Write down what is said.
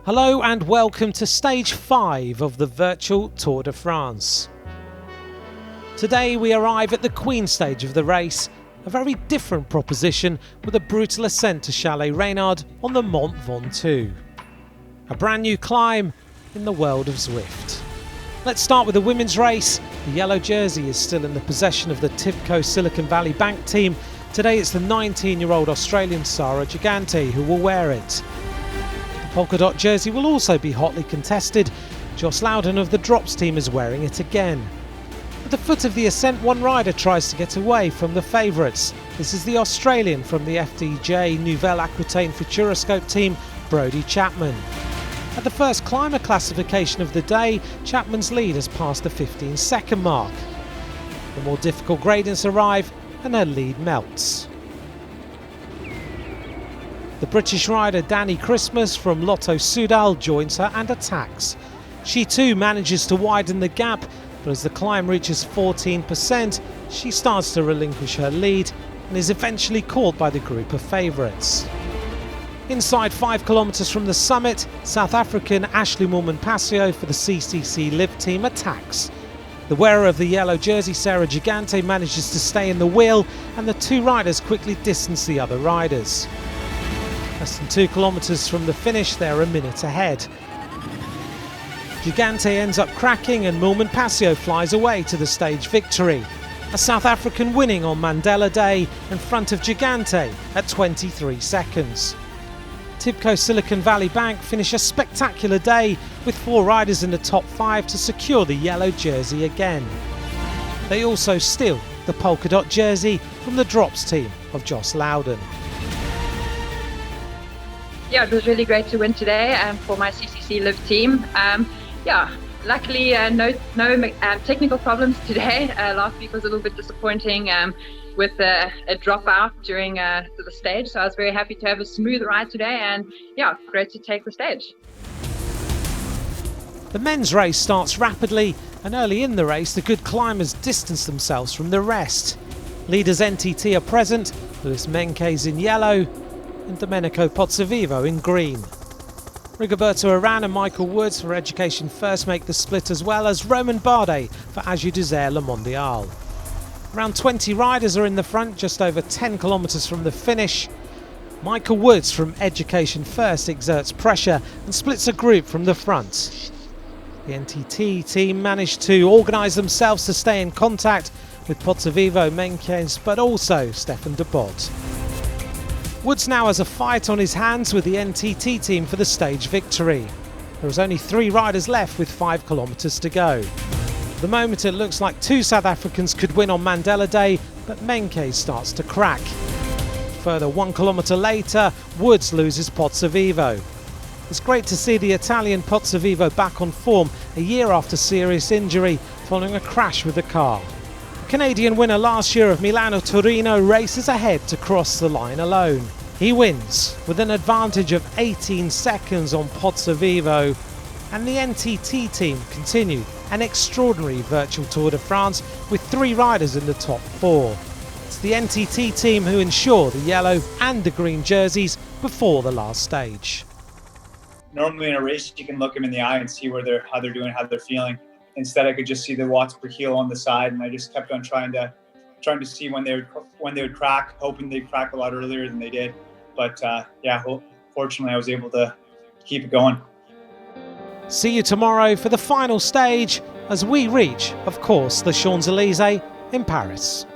Hello and welcome to stage 5 of the virtual Tour de France. Today we arrive at the Queen stage of the race, a very different proposition with a brutal ascent to Chalet Reynard on the Mont Ventoux. A brand new climb in the world of Zwift. Let's start with the women's race. The yellow jersey is still in the possession of the Tivco Silicon Valley Bank team. Today it's the 19-year-old Australian Sara Gigante who will wear it. Polka dot jersey will also be hotly contested. Joss Loudon of the Drops team is wearing it again. At the foot of the ascent, one rider tries to get away from the favourites. This is the Australian from the FDJ Nouvelle Aquitaine Futuroscope team, Brodie Chapman. At the first climber classification of the day, Chapman's lead has passed the 15-second mark. The more difficult gradients arrive and her lead melts. The British rider Dani Christmas from Lotto Soudal joins her and attacks. She too manages to widen the gap, but as the climb reaches 14%, she starts to relinquish her lead and is eventually caught by the group of favourites. Inside 5 kilometres from the summit, South African Ashleigh Moolman-Pasio for the CCC Live team attacks. The wearer of the yellow jersey, Sara Gigante, manages to stay in the wheel, and the two riders quickly distance the other riders. Less than 2 kilometres from the finish, they're a minute ahead. Gigante ends up cracking and Moolman-Pasio flies away to the stage victory. A South African winning on Mandela Day in front of Gigante at 23 seconds. Tivco Silicon Valley Bank finish a spectacular day with 4 riders in the top 5 to secure the yellow jersey again. They also steal the polka dot jersey from the Drops team of Joss Loudon. Yeah, it was really great to win today for my CCC Live team. Luckily no technical problems today. Last week was a little bit disappointing with a dropout during the stage, so I was very happy to have a smooth ride today, and yeah, great to take the stage. The men's race starts rapidly, and early in the race the good climbers distance themselves from the rest. Leaders NTT are present, Luis Menkes in yellow and Domenico Pozzovivo in green. Rigoberto Urán and Michael Woods for Education First make the split, as well as Romain Bardet for Agi Désert Le Mondial. Around 20 riders are in the front, just over 10 kilometres from the finish. Michael Woods from Education First exerts pressure and splits a group from the front. The NTT team managed to organise themselves to stay in contact with Pozzovivo, Menkes, but also Stefan de Bod. Woods now has a fight on his hands with the NTT team for the stage victory. There is only 3 riders left with 5 kilometres to go. At the moment it looks like 2 South Africans could win on Mandela Day, but Menkes starts to crack. Further 1 kilometre later, Woods loses Pozzovivo. It's great to see the Italian Pozzovivo back on form a year after serious injury following a crash with a car. Canadian winner last year of Milano-Torino races ahead to cross the line alone. He wins with an advantage of 18 seconds on Pozzovivo, and the NTT team continue an extraordinary virtual Tour de France with 3 riders in the top 4. It's the NTT team who ensure the yellow and the green jerseys before the last stage. Normally in a race you can look them in the eye and see how they're doing, how they're feeling. Instead, I could just see the watts per kilo on the side, and I just kept on trying to see when they would crack, hoping they'd crack a lot earlier than they did. But fortunately, I was able to keep it going. See you tomorrow for the final stage as we reach, of course, the Champs-Élysées in Paris.